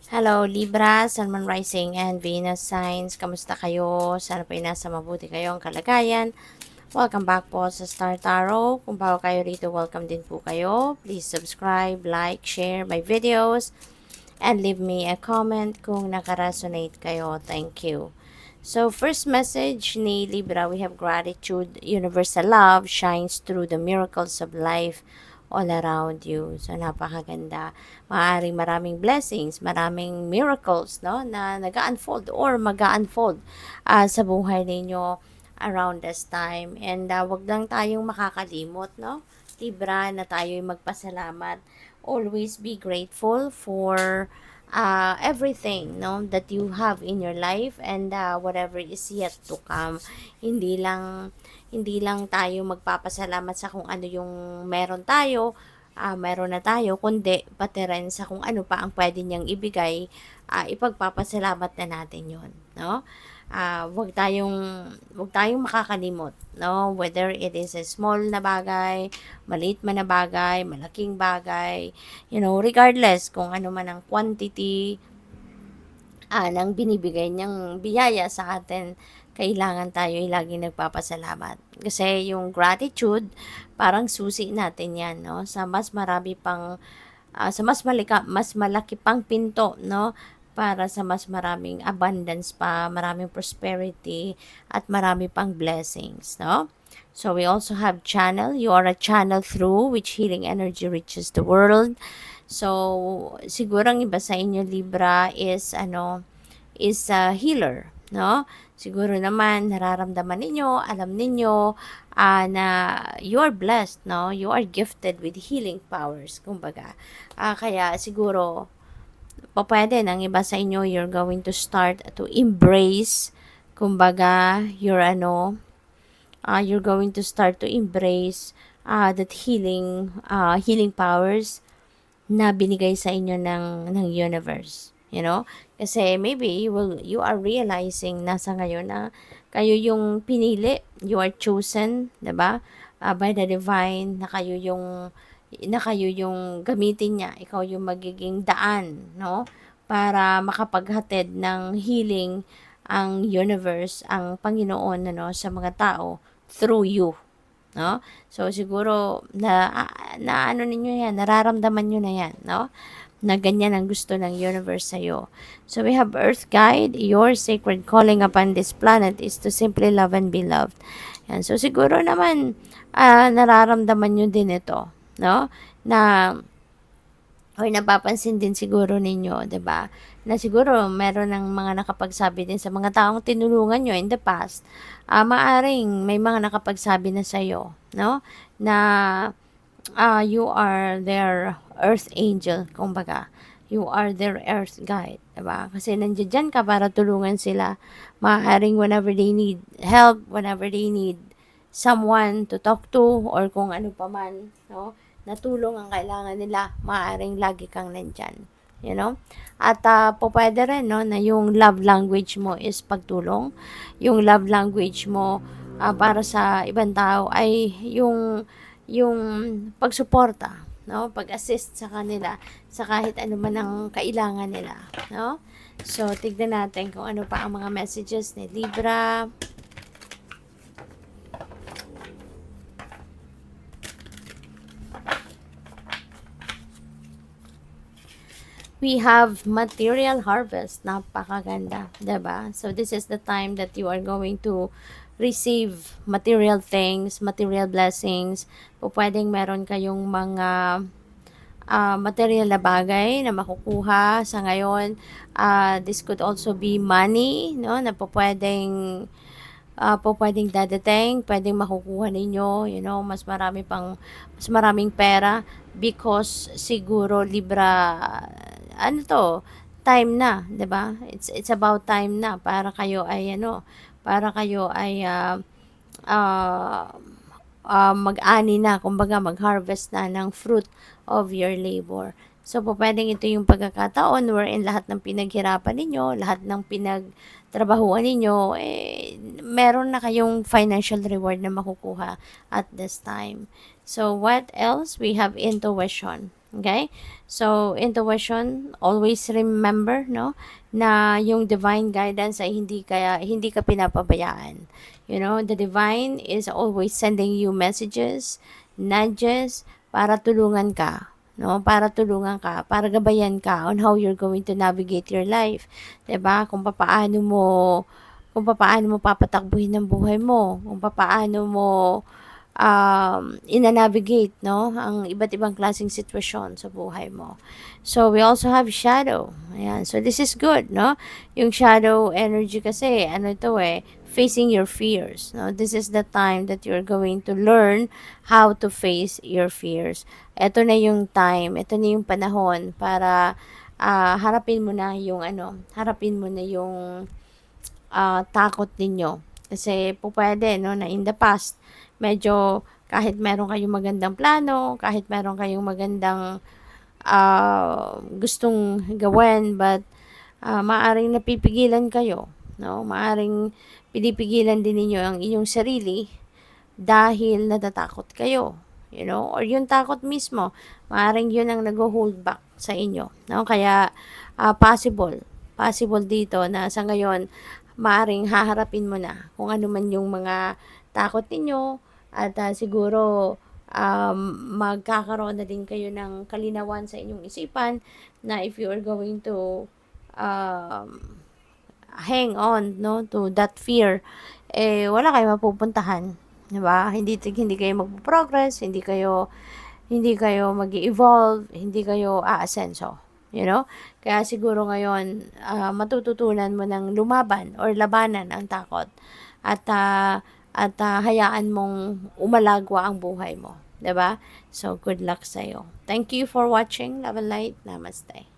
Hello Libra, Sun, Moon, Rising, and Venus signs. Kamusta kayo? Sana po ay nasa mabuti kayong kalagayan. Welcome back po sa Star Tarot. Kung bago kayo rito, welcome din po kayo. Please subscribe, like, share my videos, and leave me a comment kung nakaresonate kayo. Thank you. So, first message ni Libra, we have gratitude. Universal love shines through the miracles of life all around you. So, napakaganda. Maaaring maraming blessings, maraming miracles, no, na nag-unfold or mag-unfold sa buhay ninyo around this time. And wag lang tayong makakalimot, no, Libra, na tayo'y magpasalamat. Always be grateful for everything, no, that you have in your life, and whatever is yet to come. Hindi lang tayo magpapasalamat sa kung ano yung meron na tayo, kundi pati rin sa kung ano pa ang pwede niyang ibigay, ipagpapasalamat na natin yon, no? Wag tayong makakalimot, no? Whether it is a small na bagay, maliit man na bagay, malaking bagay, regardless kung ano man ang quantity ng binibigay niyang biyaya sa atin, kailangan tayo ay laging nagpapasalamat. Kasi yung gratitude, parang susi natin yan, no? Sa mas marami pang, sa mas malaki pang pinto, no? Para sa mas maraming abundance pa, maraming prosperity, at marami pang blessings, no? So we also have channel. You are a channel through which healing energy reaches the world. So, siguro ang iba sa inyo Libra is a healer, no? Siguro naman nararamdaman ninyo, alam ninyo na you are blessed, no? You are gifted with healing powers, kumbaga. Kaya siguro pwede ng iba sa inyo, you're going to start to embrace, kumbaga, you're going to start to embrace that healing powers na binigay sa inyo ng universe, kasi maybe you are realizing na sa ngayon na kayo yung pinili, you are chosen, 'di ba, by the divine, na kayo yung gamitin niya, ikaw yung magiging daan, no, para makapaghatid ng healing ang universe, ang Panginoon, sa mga tao through you, no? So siguro na ano ninyo 'yan, nararamdaman niyo na 'yan, no? Na ganyan ang gusto ng universe sa iyo. So we have Earth Guide, your sacred calling upon this planet is to simply love and be loved. Yan. So siguro naman nararamdaman niyo din ito, no? Na or napapansin din siguro ninyo, 'di ba? Na siguro meron ng mga nakapagsabi din sa mga taong tinulungan nyo in the past. Maaring may mga nakapagsabi na sa iyo, no? Na you are their earth angel, kumbaga. You are their earth guide, 'di ba? Kasi nandiyan ka para tulungan sila. Maaaring whenever they need help, whenever they need someone to talk to, or kung ano pa man, no? Na tulong ang kailangan nila, maaaring lagi kang nandyan. At pwede rin, no, na yung love language mo is pagtulong. Yung love language mo para sa ibang tao ay yung pagsuporta, no, pag-assist sa kanila sa kahit ano man ang kailangan nila, no. So tignan natin kung ano pa ang mga messages ni Libra. We have material harvest. Napakaganda, 'di ba? So this is the time that you are going to receive material things, material blessings. Pwedeng meron kayong mga material na bagay na makukuha sa ngayon. This could also be money, no, na pwedeng dadating, pwedeng makukuha ninyo, mas maraming pera, because siguro Libra, ano to, time na, 'di ba? It's about time na para kayo ay uh, mag-ani na, kumbaga mag-harvest na ng fruit of your labor. So, pwedeng ito yung pagkakataon wherein lahat ng pinaghirapan ninyo, lahat ng pinagtrabahuan ninyo, meron na kayong financial reward na makukuha at this time. So, what else? We have intuition. Okay? So, intuition, always remember, no, na yung divine guidance ay hindi ka pinapabayaan. You know, the divine is always sending you messages, nudges, para tulungan ka, no? Para tulungan ka, para gabayan ka on how you're going to navigate your life. 'Di ba? Kung papaano mo papatakbuhin ang buhay mo, kung papaano mo ina-navigate, no, ang iba't ibang klaseng sitwasyon sa buhay mo. So, we also have shadow. Ayan. So, this is good, no? Yung shadow energy kasi, ano ito facing your fears, no? This is the time that you're going to learn how to face your fears. Ito na yung time, ito na yung panahon para harapin mo na yung harapin mo na yung takot ninyo. Kasi po pwede, no, na in the past, medyo kahit meron kayong magandang plano, kahit meron kayong magandang gustong gawin, but maaring napipigilan kayo, no? Maaring pinipigilan din ninyo ang inyong sarili dahil natatakot kayo, you know? Or yung takot mismo, maaring yun ang nag-hold back sa inyo, no? Kaya possible dito na sa ngayon maaring haharapin mo na kung ano man yung mga takot ninyo at siguro magkakaroon na din kayo ng kalinawan sa inyong isipan na if you are going to um, hang on, no, to that fear, wala kayong mapupuntahan, 'di ba? Hindi kayo magpo-progress, hindi kayo mag-evolve, hindi kayo aasenso, you know? Kaya siguro ngayon, matututunan mo ng lumaban or labanan ang takot at hayaan mong umalagwa ang buhay mo, 'di ba? So, good luck sa iyo. Thank you for watching. Love and light. Namaste.